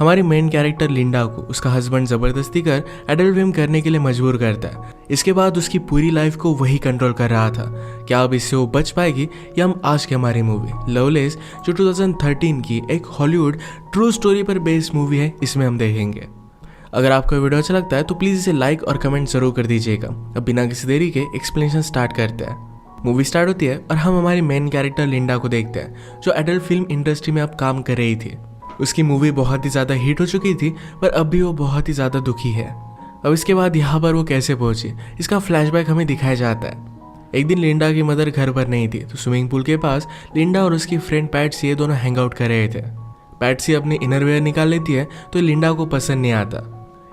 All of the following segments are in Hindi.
हमारी मेन कैरेक्टर लिंडा को उसका हस्बैंड जबरदस्ती कर एडल्ट फिल्म करने के लिए मजबूर करता है। इसके बाद उसकी पूरी लाइफ को वही कंट्रोल कर रहा था। क्या अब इससे वो बच पाएगी, या हम आज की हमारी मूवी लवलेस जो 2013 की एक हॉलीवुड ट्रू स्टोरी पर बेस्ड मूवी है, इसमें हम देखेंगे। अगर आपको वीडियो अच्छा लगता है तो प्लीज़ इसे लाइक और कमेंट जरूर कर दीजिएगा। अब बिना किसी देरी के एक्सप्लेनेशन स्टार्ट करते हैं। मूवी स्टार्ट होती है और हम हमारी मेन कैरेक्टर लिंडा को देखते हैं, जो एडल्ट फिल्म इंडस्ट्री में अब काम कर रही थी। उसकी मूवी बहुत ही ज़्यादा हिट हो चुकी थी, पर अब भी वो बहुत ही ज़्यादा दुखी है। अब इसके बाद यहाँ पर वो कैसे पहुंची, इसका फ्लैशबैक हमें दिखाया जाता है। एक दिन लिंडा की मदर घर पर नहीं थी, तो स्विमिंग पूल के पास लिंडा और उसकी फ्रेंड पैट्सी ये दोनों हैंग आउट कर रहे थे। पैट्सी अपनी इनरवेयर निकाल लेती है तो लिंडा को पसंद नहीं आता।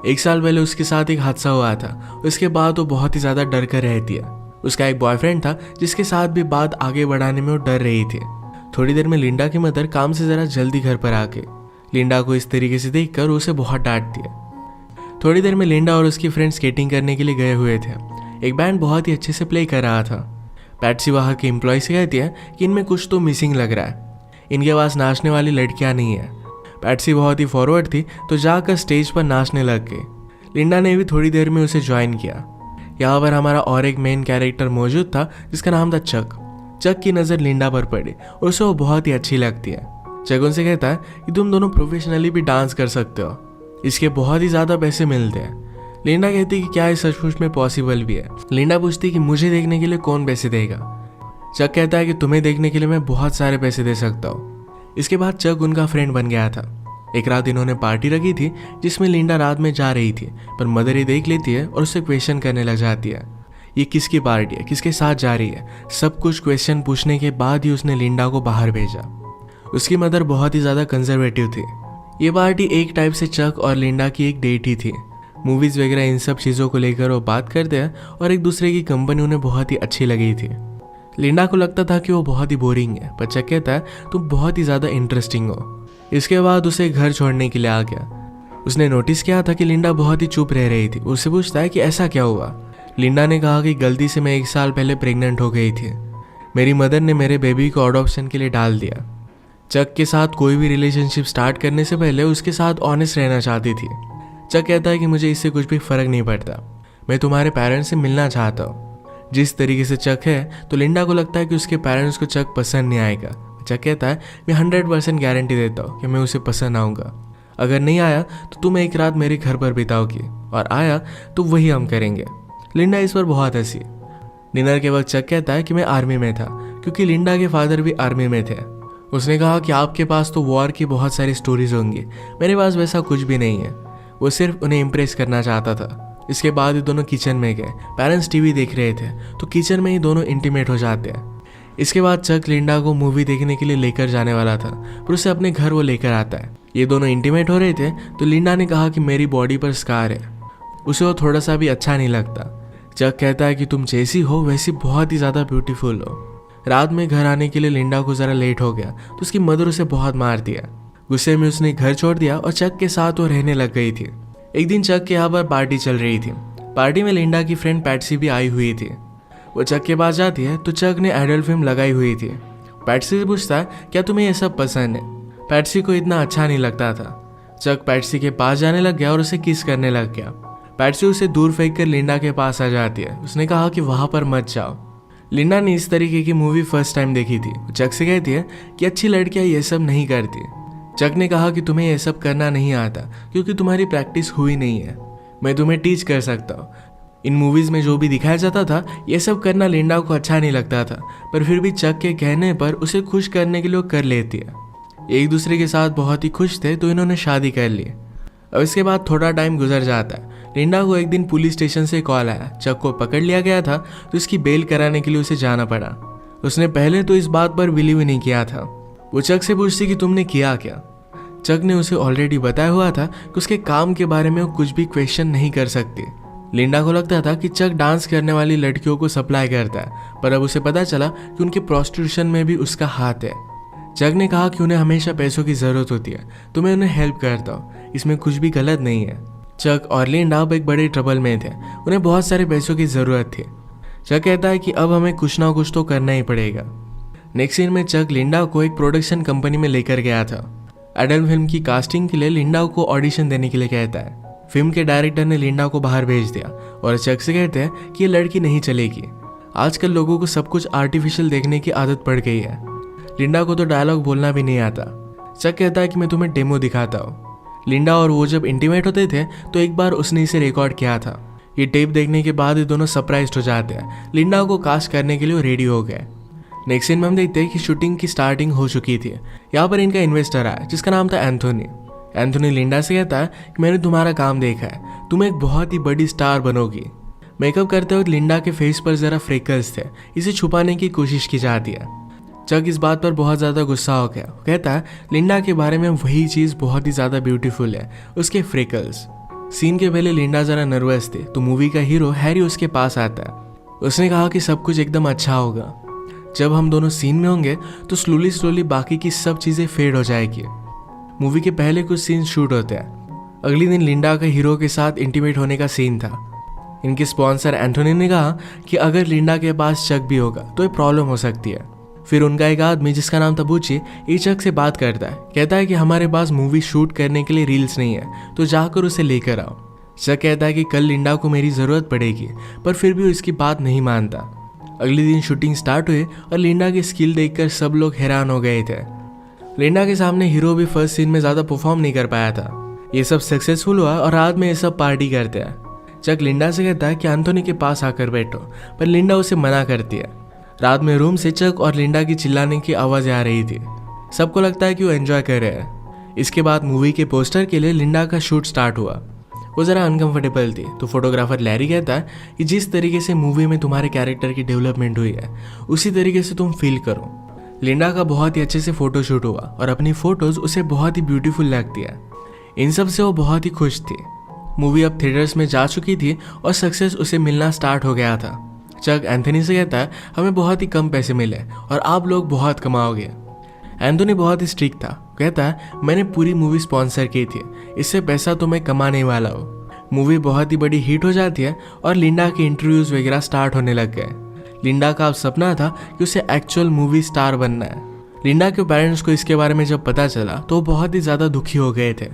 1 साल पहले उसके साथ एक हादसा हुआ था, उसके बाद वो बहुत ही ज़्यादा डर कर रहती है। उसका एक बॉयफ्रेंड था जिसके साथ भी बात आगे बढ़ाने में वो डर रही थी। थोड़ी देर में लिंडा की मदर काम से ज़रा जल्दी घर पर आके लिंडा को इस तरीके से देखकर उसे बहुत डांटती है। थोड़ी देर में लिंडा और उसकी फ्रेंड स्केटिंग करने के लिए गए हुए थे। एक बैंड बहुत ही अच्छे से प्ले कर रहा था। पैट्सी वहाँ के एम्प्लॉय से कहती है कि इनमें कुछ तो मिसिंग लग रहा है, इनके पास नाचने वाली लड़कियाँ नहीं है। पैट्सी बहुत ही फॉरवर्ड थी तो जाकर स्टेज पर नाचने लग गई। लिंडा ने भी थोड़ी देर में उसे ज्वाइन किया। यहाँ पर हमारा और एक मेन कैरेक्टर मौजूद था जिसका नाम था चक। चक की नज़र लिंडा पर पड़ी और उसे वो बहुत ही अच्छी लगती है। चक उनसे कहता है कि तुम दोनों प्रोफेशनली भी डांस कर सकते हो, इसके बहुत ही ज़्यादा पैसे मिलते हैं। लिंडा कहती कि क्या इस सचमुच में पॉसिबल भी है। लिंडा पूछती कि मुझे देखने के लिए कौन पैसे देगा। चक कहता है कि तुम्हें देखने के लिए मैं बहुत सारे पैसे दे सकता हूँ। इसके बाद चक उनका फ्रेंड बन गया था। एक रात इन्होंने पार्टी रखी थी जिसमें लिंडा रात में जा रही थी, पर मदर ये देख लेती है और उससे क्वेश्चन करने लग जाती है। ये किसकी पार्टी है, किसके साथ जा रही है, सब कुछ क्वेश्चन पूछने के बाद ही उसने लिंडा को बाहर भेजा। उसकी मदर बहुत ही ज़्यादा कंजर्वेटिव थी। ये पार्टी एक टाइप से चक और लिंडा की एक डेट ही थी। मूवीज़ वगैरह इन सब चीज़ों को लेकर वो बात करते हैं और एक दूसरे की कंपनी उन्हें बहुत ही अच्छी लगी थी। लिंडा को लगता था कि वो बहुत ही बोरिंग है, पर चक कहता है तुम बहुत ही ज़्यादा इंटरेस्टिंग हो। इसके बाद उसे घर छोड़ने के लिए आ गया। उसने नोटिस किया था कि लिंडा बहुत ही चुप रह रही थी। उससे पूछता है कि ऐसा क्या हुआ। लिंडा ने कहा कि गलती से मैं 1 साल पहले प्रेग्नेंट हो गई थी, मेरी मदर ने मेरे बेबी को अडॉप्शन के लिए डाल दिया। चक के साथ कोई भी रिलेशनशिप स्टार्ट करने से पहले उसके साथ ऑनेस्ट रहना चाहती थी। चक कहता है कि मुझे इससे कुछ भी फर्क नहीं पड़ता, मैं तुम्हारे पेरेंट्स से मिलना चाहता हूँ। जिस तरीके से चक है तो लिंडा को लगता है कि उसके पेरेंट्स को चक पसंद नहीं आएगा। चक कहता है मैं 100% गारंटी देता हूँ कि मैं उसे पसंद आऊँगा। अगर नहीं आया तो तुम एक रात मेरे घर पर बिताओगी, और आया तो वही हम करेंगे। लिंडा इस पर बहुत हंसी। डिनर के वक्त चक कहता है कि मैं आर्मी में था, क्योंकि लिंडा के फादर भी आर्मी में थे। उसने कहा कि आपके पास तो वॉर की बहुत सारी स्टोरीज होंगी, मेरे पास वैसा कुछ भी नहीं है। वो सिर्फ उन्हें इम्प्रेस करना चाहता था। इसके बाद ही दोनों किचन में गए। पेरेंट्स टीवी देख रहे थे तो किचन में ही दोनों इंटीमेट हो जाते हैं। इसके बाद चक लिंडा को मूवी देखने के लिए लेकर जाने वाला था, पर उसे अपने घर वो लेकर आता है। ये दोनों इंटीमेट हो रहे थे तो लिंडा ने कहा कि मेरी बॉडी पर स्कार है। उसे वो थोड़ा सा भी अच्छा नहीं लगता। चक कहता है कि तुम जैसी हो वैसी बहुत ही ज़्यादा ब्यूटीफुल हो। रात में घर आने के लिए लिंडा को ज़रा लेट हो गया तो उसकी मदर उसे बहुत मार दिया। गुस्से में उसने घर छोड़ दिया और चक के साथ वो रहने लग गई थी। एक दिन चक के यहाँ पर पार्टी चल रही थी। पार्टी में लिंडा की फ्रेंड पैट्सी भी आई हुई थी। वो चक के पास जाती है तो चक ने एडल्ट फिल्म लगाई हुई थी। पैट्सी से पूछता है क्या तुम्हें ये सब पसंद है। पैट्सी को इतना अच्छा नहीं लगता था। चक पैट्सी के पास जाने लग गया और उसे किस करने लग गया। पैट्सी उसे दूर फेंक कर लिंडा के पास आ जाती है। उसने कहा कि वहाँ पर मत जाओ। लिंडा ने इस तरीके की मूवी फर्स्ट टाइम देखी थी। चक से कहती है कि अच्छी लड़कियाँ ये सब नहीं करती। चक ने कहा कि तुम्हें ये सब करना नहीं आता क्योंकि तुम्हारी प्रैक्टिस हुई नहीं है, मैं तुम्हें टीच कर सकता हूँ। इन मूवीज़ में जो भी दिखाया जाता था ये सब करना लिंडा को अच्छा नहीं लगता था, पर फिर भी चक के कहने पर उसे खुश करने के लिए कर लेती है। एक दूसरे के साथ बहुत ही खुश थे तो इन्होंने शादी कर ली। अब इसके बाद थोड़ा टाइम गुजर जाता है। लिंडा को एक दिन पुलिस स्टेशन से कॉल आया। चक को पकड़ लिया गया था तो इसकी बेल कराने के लिए उसे जाना पड़ा। उसने पहले तो इस बात पर बिलीव नहीं किया था। वो चक से पूछती कि तुमने किया क्या। चक ने उसे ऑलरेडी बताया हुआ था कि उसके काम के बारे में वो कुछ भी क्वेश्चन नहीं कर सकती। लिंडा को लगता था कि चक डांस करने वाली लड़कियों को सप्लाई करता है, पर अब उसे पता चला कि उनके प्रोस्टिट्यूशन में भी उसका हाथ है। चक ने कहा कि उन्हें हमेशा पैसों की ज़रूरत होती है तो मैं उन्हें हेल्प करता हूँ, इसमें कुछ भी गलत नहीं है। चक और लिंडा अब एक बड़े ट्रबल में थे, उन्हें बहुत सारे पैसों की ज़रूरत थी। चक कहता है कि अब हमें कुछ ना कुछ तो करना ही पड़ेगा। नेक्स्ट सीन में चक लिंडा को एक प्रोडक्शन कंपनी में लेकर गया था। एडल्ट फिल्म की कास्टिंग के लिए लिंडा को ऑडिशन देने के लिए कहता है। फिल्म के डायरेक्टर ने लिंडा को बाहर भेज दिया और चक से कहते हैं कि ये लड़की नहीं चलेगी। आजकल लोगों को सब कुछ आर्टिफिशियल देखने की आदत पड़ गई है। लिंडा को तो डायलॉग बोलना भी नहीं आता। चक कहता है कि मैं तुम्हें डेमो दिखाता हूँ। लिंडा और वो जब इंटीमेट होते थे तो एक बार उसने इसे रिकॉर्ड किया था। ये टेप देखने के बाद ये दोनों सरप्राइज्ड हो जाते हैं। लिंडा को कास्ट करने के लिए रेडी हो गए। नेक्स्ट सीन में हम देखते हैं कि शूटिंग की स्टार्टिंग हो चुकी थी। यहाँ पर इनका इन्वेस्टर आया जिसका नाम था एंथोनी। एंथोनी लिंडा से कहता है कि मैंने तुम्हारा काम देखा है, तुम एक बहुत ही बड़ी स्टार बनोगी। मेकअप करते वक्त लिंडा के फेस पर जरा फ्रेकल्स थे, इसे छुपाने की कोशिश की जाती है। चक इस बात पर बहुत ज़्यादा गुस्सा हो गया। कहता है लिंडा के बारे में वही चीज़ बहुत ही ज़्यादा ब्यूटीफुल है, उसके फ्रेकल्स। सीन के पहले लिंडा ज़रा नर्वस थे तो मूवी का हीरो हैरी उसके पास आता है। उसने कहा कि सब कुछ एकदम अच्छा होगा। जब हम दोनों सीन में होंगे तो स्लोली बाकी की सब चीज़ें फेड हो जाएगी। मूवी के पहले कुछ सीन शूट होते हैं। अगले दिन लिंडा का हीरो के साथ इंटीमेट होने का सीन था। इनके स्पॉन्सर एंथोनी ने कहा कि अगर लिंडा के पास चक भी होगा तो ये प्रॉब्लम हो सकती है। फिर उनका एक आदमी जिसका नाम था बुची ये चक से बात करता है। कहता है कि हमारे पास मूवी शूट करने के लिए रील्स नहीं है तो जाकर उसे लेकर आओ। चक कहता है कि कल लिंडा को मेरी ज़रूरत पड़ेगी, पर फिर भी उसकी बात नहीं मानता। अगले दिन शूटिंग स्टार्ट हुई और लिंडा की स्किल देखकर सब लोग हैरान हो गए थे। लिंडा के सामने हीरो भी फर्स्ट सीन में ज़्यादा परफॉर्म नहीं कर पाया था। ये सब सक्सेसफुल हुआ और रात में ये सब पार्टी करते हैं। चक लिंडा से कहता है कि एंथोनी के पास आकर बैठो, पर लिंडा उसे मना करती है। रात में रूम से चक और लिंडा की चिल्लाने की आवाज़ें आ रही थी। सबको लगता है कि वो एंजॉय कर रहे हैं। इसके बाद मूवी के पोस्टर के लिए लिंडा का शूट स्टार्ट हुआ। वो ज़रा अनकंफर्टेबल थी तो फोटोग्राफर लैरी कहता है कि जिस तरीके से मूवी में तुम्हारे कैरेक्टर की डेवलपमेंट हुई है उसी तरीके से तुम फील करो। लिंडा का बहुत ही अच्छे से फोटोशूट हुआ और अपनी फोटोज उसे बहुत ही ब्यूटीफुल लगती है। इन सब से वो बहुत ही खुश थी। मूवी अब थिएटर्स में जा चुकी थी और सक्सेस उसे मिलना स्टार्ट हो गया था। चक एंथोनी से कहता है हमें बहुत ही कम पैसे मिले और आप लोग बहुत कमाओगे। एंथोनी बहुत ही स्ट्रिक्ट था। कहता है मैंने पूरी मूवी स्पॉन्सर की थी, इससे पैसा तो मैं कमाने वाला हूँ। मूवी बहुत ही बड़ी हिट हो जाती है और लिंडा के इंटरव्यूज वगैरह स्टार्ट होने लग गए। लिंडा का अब सपना था कि उसे एक्चुअल मूवी स्टार बनना है। लिंडा के पेरेंट्स को इसके बारे में जब पता चला तो वो बहुत ही ज़्यादा दुखी हो गए थे।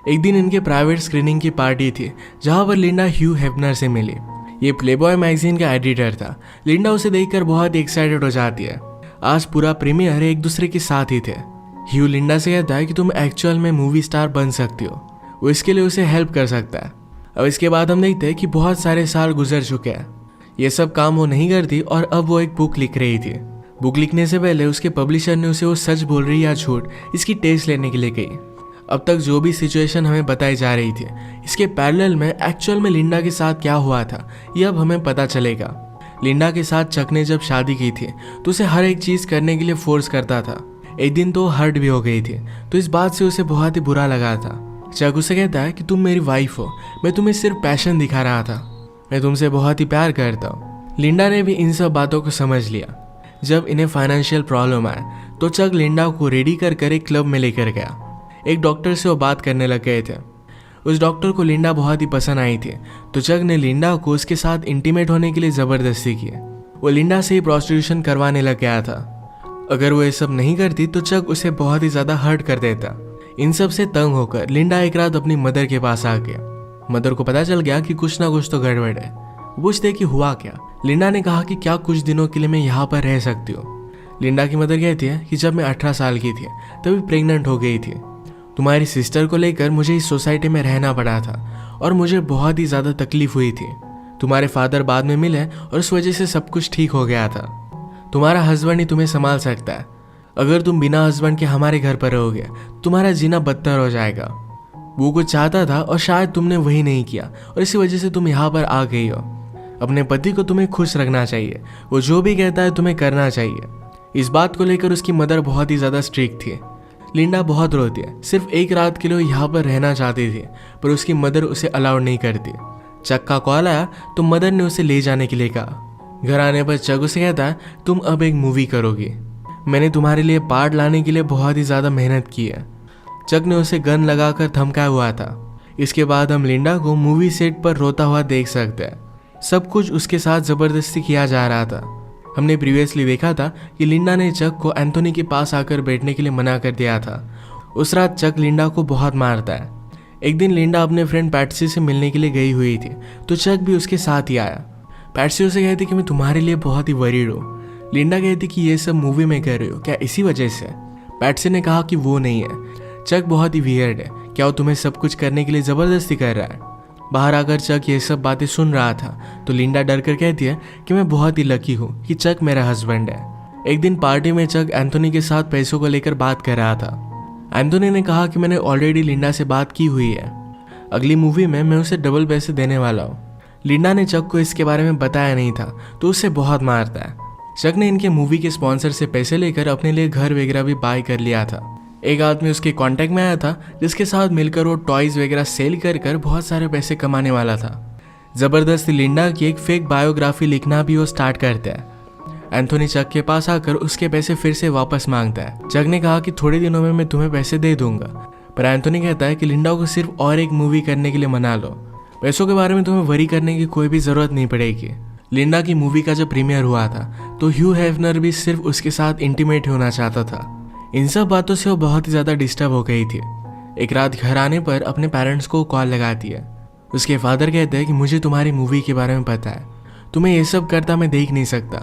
एक दिन इनके प्राइवेट स्क्रीनिंग की पार्टी थी जहाँ पर लिंडा ह्यू हेफनर से मिली। ये प्लेबॉय मैगजीन का एडिटर था। लिंडा उसे देखकर बहुत ही एक्साइटेड हो जाती है। आज पूरा प्रीमियर एक दूसरे के साथ ही थे। ह्यू लिंडा से कहता है कि तुम एक्चुअल में मूवी स्टार बन सकती हो। वो इसके लिए उसे हेल्प कर सकता है। अब इसके बाद हम देखते हैं कि बहुत सारे साल गुजर चुके हैं। ये सब काम वो नहीं करती और अब वो एक बुक लिख रही थी। बुक लिखने से पहले उसके पब्लिशर ने उसे वो सच बोल रही या झूठ इसकी टेस्ट लेने के लिए कही। अब तक जो भी सिचुएशन हमें बताई जा रही थी इसके पैरेलल में एक्चुअल में लिंडा के साथ क्या हुआ था ये अब हमें पता चलेगा। लिंडा के साथ चक ने जब शादी की थी तो उसे हर एक चीज़ करने के लिए फोर्स करता था। एक दिन तो हर्ट भी हो गई थी तो इस बात से उसे बहुत ही बुरा लगा था। चक उसे कहता है कि तुम मेरी वाइफ हो, मैं तुम्हें सिर्फ पैशन दिखा रहा था, मैं तुमसे बहुत ही प्यार करता हूँ। लिंडा ने भी इन सब बातों को समझ लिया। जब इन्हें फाइनेंशियल प्रॉब्लम आए तो चक लिंडा को रेडी कर एक क्लब में लेकर गया। एक डॉक्टर से वो बात करने लग गए थे। उस डॉक्टर को लिंडा बहुत ही पसंद आई थी तो चक ने लिंडा को उसके साथ इंटीमेट होने के लिए ज़बरदस्ती की। वो लिंडा से ही प्रोस्टिट्यूशन करवाने लग गया था। अगर वो ये सब नहीं करती तो चक उसे बहुत ही ज़्यादा हर्ट कर देता। इन सब से तंग होकर लिंडा एक रात अपनी मदर के पास आ गया। मदर को पता चल गया कि कुछ ना कुछ तो गड़बड़ है। पूछते कि हुआ क्या। लिंडा ने कहा कि क्या कुछ दिनों के लिए मैं यहाँ पर रह सकती हूँ। लिंडा की मदर कहती है कि जब मैं 18 साल की थी तभी प्रेग्नेंट हो गई थी। तुम्हारी सिस्टर को लेकर मुझे इस सोसाइटी में रहना पड़ा था और मुझे बहुत ही ज़्यादा तकलीफ हुई थी। तुम्हारे फादर बाद में मिले और उस वजह से सब कुछ ठीक हो गया था। तुम्हारा हस्बैंड ही तुम्हें संभाल सकता है। अगर तुम बिना हस्बैंड के हमारे घर पर रहोगे तुम्हारा जीना बदतर हो जाएगा। वो कुछ चाहता था और शायद तुमने वही नहीं किया और इसी वजह से तुम यहाँ पर आ गई हो। अपने पति को तुम्हें खुश रखना चाहिए, वो जो भी कहता है तुम्हें करना चाहिए। इस बात को लेकर उसकी मदर बहुत ही ज़्यादा स्ट्रिक्ट थी। लिंडा बहुत रोती है। सिर्फ एक रात के लिए यहाँ पर रहना चाहती थी पर उसकी मदर उसे अलाउड नहीं करती। चक का कॉल आया तो मदर ने उसे ले जाने के लिए कहा। घर आने पर चक उसे कहता है तुम अब एक मूवी करोगी। मैंने तुम्हारे लिए पार्ट लाने के लिए बहुत ही ज़्यादा मेहनत की है। चक ने उसे गन लगाकर धमकाया हुआ था। इसके बाद हम लिंडा को मूवी सेट पर रोता हुआ देख सकते हैं। सब कुछ उसके साथ ज़बरदस्ती किया जा रहा था। हमने प्रीवियसली देखा था कि लिंडा ने चक को एंथोनी के पास आकर बैठने के लिए मना कर दिया था। उस रात चक लिंडा को बहुत मारता है। एक दिन लिंडा अपने फ्रेंड पैट्सी से मिलने के लिए गई हुई थी, तो चक भी उसके साथ ही आया। पैट्सी उसे कहती कि मैं तुम्हारे लिए बहुत ही वरीड हूँ। लिंडा कहती कि ये सब मूवी में कर रहे हो क्या इसी वजह से? पैट्सी ने कहा कि वो नहीं है, चक बहुत ही वियर्ड है, क्या वो तुम्हें सब कुछ करने के लिए ज़बरदस्ती कर रहा है? बाहर आकर चक ये सब बातें सुन रहा था, तो लिंडा डर कर कहती है कि मैं बहुत ही लकी हूँ कि चक मेरा हस्बैंड है। एक दिन पार्टी में चक एंथोनी के साथ पैसों को लेकर बात कर रहा था। एंथोनी ने कहा कि मैंने ऑलरेडी लिंडा से बात की हुई है, अगली मूवी में मैं उसे डबल पैसे देने वाला हूँ। लिंडा ने चक को इसके बारे में बताया नहीं था, तो उसे बहुत मारता है। चक ने इनके मूवी के स्पॉन्सर से पैसे लेकर अपने लिए घर वगैरह भी बाय कर लिया था। एक आदमी उसके कांटेक्ट में आया था, जिसके साथ मिलकर वो टॉयज वगैरह सेल कर कर बहुत सारे पैसे कमाने वाला था। जबरदस्ती लिंडा की एक फेक बायोग्राफी लिखना भी वो स्टार्ट करता है। एंथोनी चक के पास आकर उसके पैसे फिर से वापस मांगता है। चक ने कहा कि थोड़े दिनों में मैं तुम्हें पैसे दे दूंगा, पर एंथोनी कहता है कि लिंडा को सिर्फ और एक मूवी करने के लिए मना लो, पैसों के बारे में तुम्हें वरी करने की कोई भी जरूरत नहीं पड़ेगी। लिंडा की मूवी का जब प्रीमियर हुआ था, तो ह्यू हेफनर भी सिर्फ उसके साथ इंटीमेट होना चाहता था। इन सब बातों से वो बहुत ही ज़्यादा डिस्टर्ब हो गई थी। एक रात घर आने पर अपने पेरेंट्स को कॉल लगाती है। उसके फादर कहते हैं कि मुझे तुम्हारी मूवी के बारे में पता है, तुम्हें ये सब करता मैं देख नहीं सकता,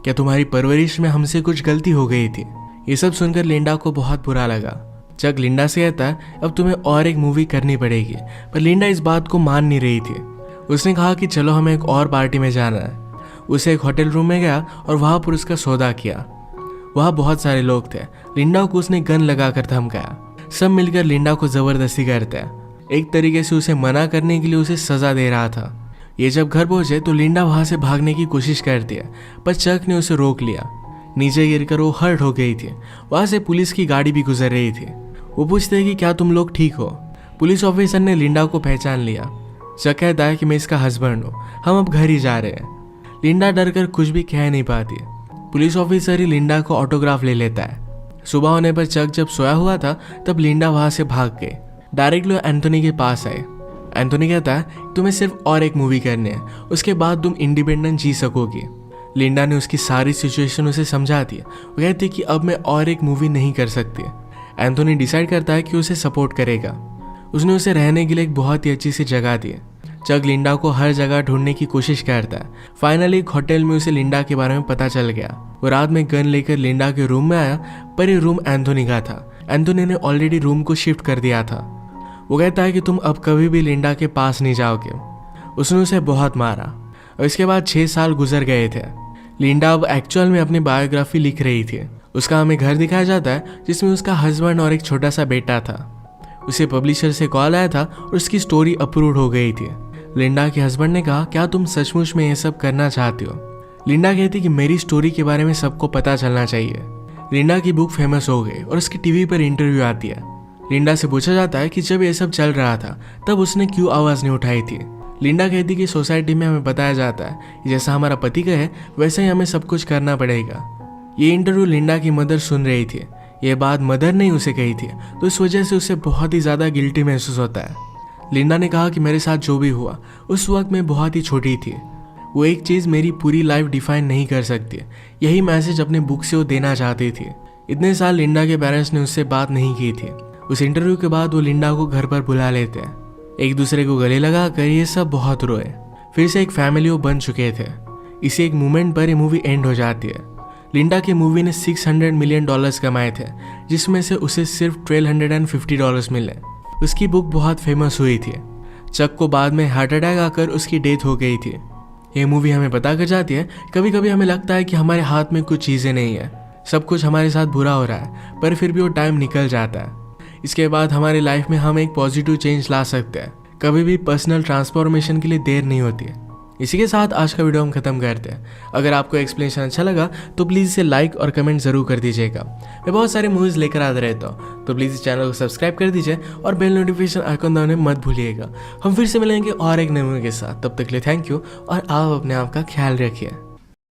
क्या तुम्हारी परवरिश में हमसे कुछ गलती हो गई थी? ये सब सुनकर लिंडा को बहुत बुरा लगा। चक लिंडा से कहता है अब तुम्हें और एक मूवी करनी पड़ेगी, पर लिंडा इस बात को मान नहीं रही थी। उसने कहा कि चलो हमें एक और पार्टी में जाना है। उसे एक होटल रूम में गया और वहाँ पर उसका सौदा किया। वहाँ बहुत सारे लोग थे। लिंडा को उसने गन लगाकर धमकाया। सब मिलकर लिंडा को जबरदस्ती करते हैं। एक तरीके से उसे मना करने के लिए उसे सजा दे रहा था। ये जब घर पहुंचे तो लिंडा वहां से भागने की कोशिश करती है, पर चक ने उसे रोक लिया। नीचे गिरकर वो हर्ट हो गई थी। वहां से पुलिस की गाड़ी भी गुजर रही थी। वो पूछते हैं कि क्या तुम लोग ठीक हो? पुलिस ऑफिसर ने लिंडा को पहचान लिया। चक कहता है कि मैं इसका हस्बैंड हूँ, हम अब घर ही जा रहे हैं। लिंडा डर कर कुछ भी कह नहीं पाती। पुलिस ऑफिसर ही लिंडा को ऑटोग्राफ ले लेता है। सुबह होने पर चक जब सोया हुआ था, तब लिंडा वहां से भाग गई। डायरेक्टली एंथोनी के पास आए। एंथोनी कहता है तुम्हें सिर्फ और एक मूवी करनी है, उसके बाद तुम इंडिपेंडेंट जी सकोगी। लिंडा ने उसकी सारी सिचुएशन उसे समझा दी। वो कहती कि अब मैं और एक मूवी नहीं कर सकती। एंथोनी डिसाइड करता है कि उसे सपोर्ट करेगा। उसने उसे रहने के लिए एक बहुत ही अच्छी सी जगह दी। चक लिंडा को हर जगह ढूंढने की कोशिश करता है। फाइनली एक होटल में उसे लिंडा के बारे में पता चल गया। वो रात में गन लेकर लिंडा के रूम में आया, पर ये रूम एंथोनी का था। एंथोनी ने ऑलरेडी रूम को शिफ्ट कर दिया था। वो कहता है कि तुम अब कभी भी लिंडा के पास नहीं जाओगे। उसने उसे बहुत मारा और इसके बाद 6 साल गुजर गए थे। लिंडा अब एक्चुअल में अपनी बायोग्राफी लिख रही थी। उसका हमें घर दिखाया जाता है, जिसमें उसका हस्बैंड और एक छोटा सा बेटा था। उसे पब्लिशर से कॉल आया था और उसकी स्टोरी अप्रूव हो गई थी। लिंडा के हस्बैंड ने कहा क्या तुम सचमुच में ये सब करना चाहती हो? लिंडा कहती कि मेरी स्टोरी के बारे में सबको पता चलना चाहिए। लिंडा की बुक फेमस हो गई और उसकी टीवी पर इंटरव्यू आती है। लिंडा से पूछा जाता है कि जब ये सब चल रहा था तब उसने क्यों आवाज़ नहीं उठाई थी। लिंडा कहती कि सोसाइटी में हमें बताया जाता है कि जैसा हमारा पति कहे वैसे ही हमें सब कुछ करना पड़ेगा। ये इंटरव्यू लिंडा की मदर सुन रही थी। ये बात मदर ने उसे कही थी, तो इस वजह से उसे बहुत ही ज़्यादा गिल्टी महसूस होता है। लिंडा ने कहा कि मेरे साथ जो भी हुआ उस वक्त मैं बहुत ही छोटी थी। वो एक चीज़ मेरी पूरी लाइफ डिफाइन नहीं कर सकती। यही मैसेज अपने बुक से वो देना चाहती थी। इतने साल लिंडा के पेरेंट्स ने उससे बात नहीं की थी। उस इंटरव्यू के बाद वो लिंडा को घर पर बुला लेते हैं। एक दूसरे को गले लगा कर ये सब बहुत रोए। फिर से एक फैमिली वो बन चुके थे। इसी एक मोमेंट पर ये मूवी एंड हो जाती है। लिंडा की मूवी ने $600 मिलियन कमाए थे, जिसमें से उसे सिर्फ $1,250 मिले। उसकी बुक बहुत फेमस हुई थी। चक को बाद में हार्ट अटैक आकर उसकी डेथ हो गई थी। ये मूवी हमें बता कर जाती है कभी कभी हमें लगता है कि हमारे हाथ में कुछ चीज़ें नहीं है, सब कुछ हमारे साथ बुरा हो रहा है, पर फिर भी वो टाइम निकल जाता है। इसके बाद हमारी लाइफ में हम एक पॉजिटिव चेंज ला सकते हैं। कभी भी पर्सनल ट्रांसफॉर्मेशन के लिए देर नहीं होती है। इसी के साथ आज का वीडियो हम खत्म करते हैं। अगर आपको एक्सप्लेनेशन अच्छा लगा तो प्लीज़ इसे लाइक और कमेंट जरूर कर दीजिएगा। मैं बहुत सारे मूवीज़ लेकर आता रहता हूँ, तो प्लीज़ इस चैनल को सब्सक्राइब कर दीजिए और बेल नोटिफिकेशन आइकन दबाने मत भूलिएगा। हम फिर से मिलेंगे और एक नए मूवी के साथ। तब तक के लिए थैंक यू और आप अपने आप का ख्याल रखिए।